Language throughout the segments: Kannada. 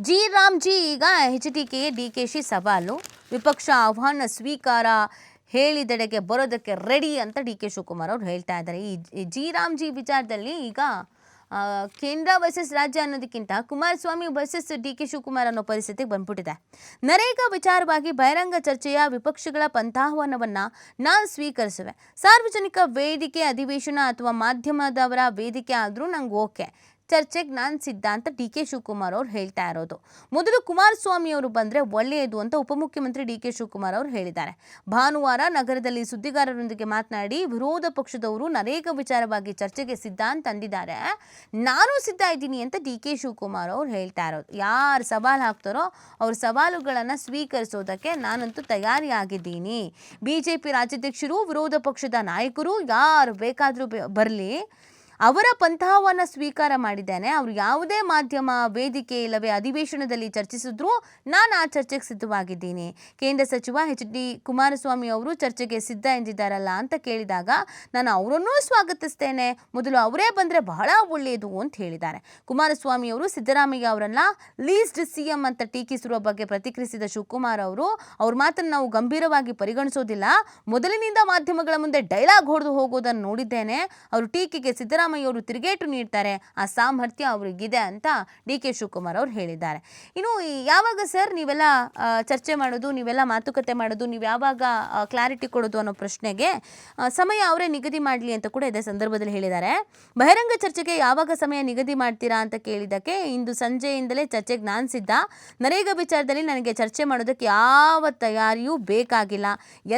ಜಿ ರಾಮ್ಜಿ ಈಗ HDKಗೆ DKಶಿ ಸವಾಲು, ವಿಪಕ್ಷ ಆಹ್ವಾನ ಸ್ವೀಕಾರ, ಹೇಳಿದೆಡೆಗೆ ಬರೋದಕ್ಕೆ ರೆಡಿ ಅಂತ DK ಶಿವಕುಮಾರ್ ಅವರು ಹೇಳ್ತಾ ಇದ್ದಾರೆ. ಈ ಜಿ ರಾಮ್ಜಿ ವಿಚಾರದಲ್ಲಿ ಈಗ ಕೇಂದ್ರ ವರ್ಸಸ್ ರಾಜ್ಯ ಅನ್ನೋದಕ್ಕಿಂತ ಕುಮಾರಸ್ವಾಮಿ ವರ್ಸಸ್ DK ಶಿವಕುಮಾರ್ ಅನ್ನೋ ಪರಿಸ್ಥಿತಿಗೆ ಬಂದ್ಬಿಟ್ಟಿದೆ. ನರೇಗಾ ವಿಚಾರವಾಗಿ ಬಹಿರಂಗ ಚರ್ಚೆಯ ವಿಪಕ್ಷಗಳ ಪಂಥಾಹ್ವಾನವನ್ನು ನಾನು ಸ್ವೀಕರಿಸುವೆ. ಸಾರ್ವಜನಿಕ ವೇದಿಕೆ, ಅಧಿವೇಶನ ಅಥವಾ ಮಾಧ್ಯಮದವರ ವೇದಿಕೆ ಆದರೂ ನಂಗೆ ಓಕೆ, ಚರ್ಚೆಗೆ ನಾನು ಸಿದ್ಧ ಅಂತ DK ಶಿವಕುಮಾರ್ ಅವರು ಹೇಳ್ತಾ ಇರೋದು. ಮೊದಲು ಕುಮಾರಸ್ವಾಮಿ ಅವರು ಬಂದರೆ ಒಳ್ಳೆಯದು ಅಂತ ಉಪಮುಖ್ಯಮಂತ್ರಿ DK ಶಿವಕುಮಾರ್ ಅವರು ಹೇಳಿದ್ದಾರೆ. ಭಾನುವಾರ ನಗರದಲ್ಲಿ ಸುದ್ದಿಗಾರರೊಂದಿಗೆ ಮಾತನಾಡಿ, ವಿರೋಧ ಪಕ್ಷದವರು ನರೇಗಾ ವಿಚಾರವಾಗಿ ಚರ್ಚೆಗೆ ಸಿದ್ಧ ಅಂತ ಅಂದಿದ್ದಾರೆ, ನಾನು ಸಿದ್ಧ ಇದ್ದೀನಿ ಅಂತ DK ಶಿವಕುಮಾರ್ ಅವರು ಹೇಳ್ತಾ ಇರೋದು. ಯಾರು ಸವಾಲು ಹಾಕ್ತಾರೋ ಅವ್ರ ಸವಾಲುಗಳನ್ನು ಸ್ವೀಕರಿಸೋದಕ್ಕೆ ನಾನಂತೂ ತಯಾರಿಯಾಗಿದ್ದೀನಿ. BJP ರಾಜ್ಯಾಧ್ಯಕ್ಷರು, ವಿರೋಧ ಪಕ್ಷದ ನಾಯಕರು ಯಾರು ಬೇಕಾದರೂ ಬರಲಿ, ಅವರ ಪಂಥಾಹ್ವಾನ ಸ್ವೀಕಾರ ಮಾಡಿದ್ದೇನೆ. ಅವರು ಯಾವುದೇ ಮಾಧ್ಯಮ, ವೇದಿಕೆ ಇಲ್ಲವೇ ಅಧಿವೇಶನದಲ್ಲಿ ಚರ್ಚಿಸಿದ್ರೂ ನಾನು ಆ ಚರ್ಚೆಗೆ ಸಿದ್ಧವಾಗಿದ್ದೀನಿ. ಕೇಂದ್ರ ಸಚಿವ HD ಕುಮಾರಸ್ವಾಮಿ ಅವರು ಚರ್ಚೆಗೆ ಸಿದ್ಧ ಎಂದಿದ್ದಾರಲ್ಲ ಅಂತ ಕೇಳಿದಾಗ ನಾನು ಅವರನ್ನೂ ಸ್ವಾಗತಿಸ್ತೇನೆ, ಮೊದಲು ಅವರೇ ಬಂದರೆ ಬಹಳ ಒಳ್ಳೆಯದು ಅಂತ ಹೇಳಿದ್ದಾರೆ. ಕುಮಾರಸ್ವಾಮಿ ಅವರು ಸಿದ್ದರಾಮಯ್ಯ ಅವರನ್ನ ಲೀಸ್ಡ್ CM ಅಂತ ಟೀಕಿಸಿರುವ ಬಗ್ಗೆ ಪ್ರತಿಕ್ರಿಯಿಸಿದ ಶಿವಕುಮಾರ್ ಅವರು, ಅವ್ರ ಮಾತನ್ನು ನಾವು ಗಂಭೀರವಾಗಿ ಪರಿಗಣಿಸೋದಿಲ್ಲ, ಮೊದಲಿನಿಂದ ಮಾಧ್ಯಮಗಳ ಮುಂದೆ ಡೈಲಾಗ್ ಹೊಡೆದು ಹೋಗೋದನ್ನು ನೋಡಿದ್ದೇನೆ. ಅವರು ಟೀಕೆಗೆ ಸಿದ್ದರಾಮಯ್ಯ ಅವರು ತಿರುಗೇಟು ನೀಡ್ತಾರೆ, ಆ ಸಾಮರ್ಥ್ಯ ಅವರಿಗಿದೆ ಅಂತ DK ಶಿವಕುಮಾರ್ ಅವರು ಹೇಳಿದ್ದಾರೆ. ಇನ್ನು ಯಾವಾಗ ಸರ್ ನೀವೆಲ್ಲ ಚರ್ಚೆ ಮಾಡೋದು, ನೀವೆಲ್ಲ ಮಾತುಕತೆ ಮಾಡೋದು, ನೀವು ಯಾವಾಗ ಕ್ಲಾರಿಟಿ ಕೊಡೋದು ಅನ್ನೋ ಪ್ರಶ್ನೆಗೆ ಸಮಯ ಅವರೇ ನಿಗದಿ ಮಾಡಲಿ ಅಂತ ಕೂಡ ಇದೇ ಸಂದರ್ಭದಲ್ಲಿ ಹೇಳಿದ್ದಾರೆ. ಬಹಿರಂಗ ಚರ್ಚೆಗೆ ಯಾವಾಗ ಸಮಯ ನಿಗದಿ ಮಾಡ್ತೀರಾ ಅಂತ ಕೇಳಿದ್ದಕ್ಕೆ, ಇಂದು ಸಂಜೆಯಿಂದಲೇ ಚರ್ಚೆಗೆ ನಾನು ಸಿದ್ಧ, ನರೇಗಾ ವಿಚಾರದಲ್ಲಿ ನನಗೆ ಚರ್ಚೆ ಮಾಡೋದಕ್ಕೆ ಯಾವ ತಯಾರಿಯೂ ಬೇಕಾಗಿಲ್ಲ,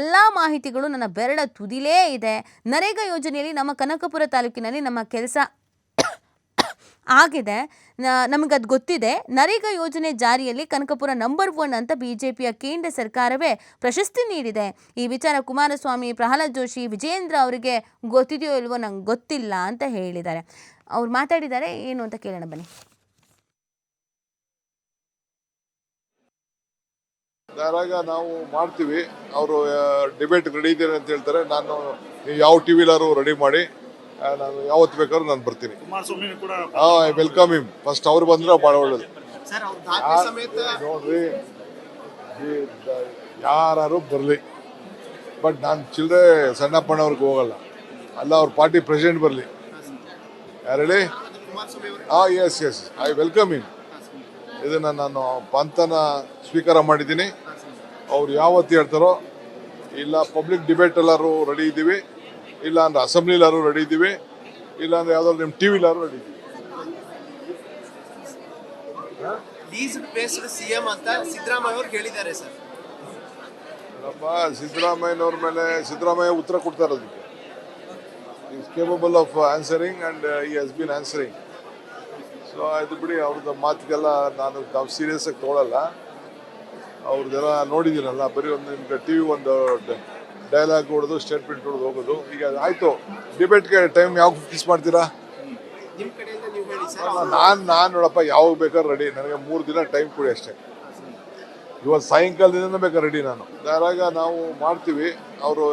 ಎಲ್ಲ ಮಾಹಿತಿಗಳು ನನ್ನ ಬೆರಳ ತುದಿಲೇ ಇದೆ. ನರೇಗಾ ಯೋಜನೆಯಲ್ಲಿ ನಮ್ಮ ಕನಕಪುರ ತಾಲೂಕಿನಲ್ಲಿ ನಮ್ಮ ಕೆಲಸ ಆಗಿದೆ, ನಮಗದು ಗೊತ್ತಿದೆ. ನರೇಗಾ ಯೋಜನೆ ಜಾರಿಯಲ್ಲಿ ಕನಕಪುರ ನಂಬರ್ 1 ಅಂತ BJPಯ ಕೇಂದ್ರ ಸರ್ಕಾರವೇ ಪ್ರಶಸ್ತಿ ನೀಡಿದೆ. ಈ ವಿಚಾರ ಕುಮಾರಸ್ವಾಮಿ, ಪ್ರಹ್ಲಾದ್ ಜೋಶಿ, ವಿಜಯೇಂದ್ರ ಅವರಿಗೆ ಗೊತ್ತಿದೆಯೋ ಇಲ್ವೋ ನಂಗೆ ಗೊತ್ತಿಲ್ಲ ಅಂತ ಹೇಳಿದ್ದಾರೆ. ಅವ್ರು ಮಾತಾಡಿದ್ದಾರೆ, ಏನು ಅಂತ ಕೇಳೋಣ ಬನ್ನಿ. ನಾವು ಮಾಡ್ತೀವಿ, ಅವರು ಡಿಬೇಟ್ ರೆಡಿ ಇದ್ದೇನೆ ಅಂತ ಹೇಳ್ತಾರೆ. ನಾನು ಯಾವ ಟಿವಿಲಾರು ರೆಡಿ ಮಾಡಿ, ನಾನು ಯಾವತ್ತು ಬೇಕಾದ್ರೂ ನಾನು ಬರ್ತೀನಿ. I welcome him. ಫಸ್ಟ್ ಅವ್ರು ಬಂದ್ರೆ ಭಾಳ ಒಳ್ಳೇದು. ನೋಡ್ರಿ, ಯಾರು ಬರಲಿ, ಬಟ್ ನಾನು ಚಿಲ್ಲರೆ ಸಣ್ಣಪ್ಪಣ್ಣವ್ರಿಗೆ ಹೋಗಲ್ಲ, ಅಲ್ಲ ಅವ್ರ ಪಾರ್ಟಿ ಪ್ರೆಸಿಡೆಂಟ್ ಬರಲಿ. ಯಾರು ಹೇಳಿ? Yes I welcome him. ಇದನ್ನು ನಾನು ಪಂಥನ ಸ್ವೀಕಾರ ಮಾಡಿದ್ದೀನಿ. ಅವ್ರು ಯಾವತ್ತು ಹೇಳ್ತಾರೋ, ಇಲ್ಲ ಪಬ್ಲಿಕ್ ಡಿಬೇಟ್ ಎಲ್ಲರೂ ರೆಡಿ ಇದ್ದೀವಿ, ಇಲ್ಲ ಅಂದ್ರೆ ಅಸೆಂಬ್ಲಿಲಾರು ರೆಡಿ ಇದ್ದೀವಿ, ಇಲ್ಲ ಅಂದ್ರೆ ಯಾವ್ದಾದ್ರು ನಿಮ್ಮ ಟಿವಿಲಾರು ರೆಡಿ ಇದ್ದೀವಿ. CM ಅಂತ ಸಿದ್ದರಾಮಯ್ಯ ಅವರು ಹೇಳಿದ್ದಾರೆ ಸರ್. ಸಿದ್ದರಾಮಯ್ಯನವ್ರ ಮೇಲೆ ಸಿದ್ದರಾಮಯ್ಯ ಉತ್ತರ ಕೊಡ್ತಾರೆ. ಅದಕ್ಕೆ is capable of answering and he has been answering. So ಅದು ಬಿಡಿ, ಅವ್ರದ್ದು ಮಾತಿಗೆಲ್ಲ ನಾವು ಸೀರಿಯಸ್ ಆಗಿ ತೊಗೊಳಲ್ಲ. ಅವ್ರದ್ದೆಲ್ಲ ನೋಡಿದ್ದೀನಲ್ಲ, ಬರೀ ಒಂದು ಟಿವಿ ಒಂದು ಡೈಲಾಗ್ ಹೊಡೆದು ಸ್ಟೇಟ್ಮೆಂಟ್ ಹೊಡೆದು ಹೋಗೋದು. ಈಗ ಆಯ್ತು, ಡಿಬೇಟ್ಗೆ ಟೈಮ್ ಯಾವಾಗ ಫಿಕ್ಸ್ ಮಾಡ್ತೀರಾ? ನಾನು ನೋಡಪ್ಪ, ಯಾವಾಗ ಬೇಕಾದ್ರೆ ರೆಡಿ. ನನಗೆ 3 ದಿನ ಟೈಮ್ ಕೊಡಿ ಅಷ್ಟೇ. ಇವತ್ತು ಸಾಯಂಕಾಲದಿಂದ ಬೇಕಾದ್ರೆ ರೆಡಿ ನಾನು. ಯಾರಾಗ ನಾವು ಮಾಡ್ತೀವಿ. ಅವರು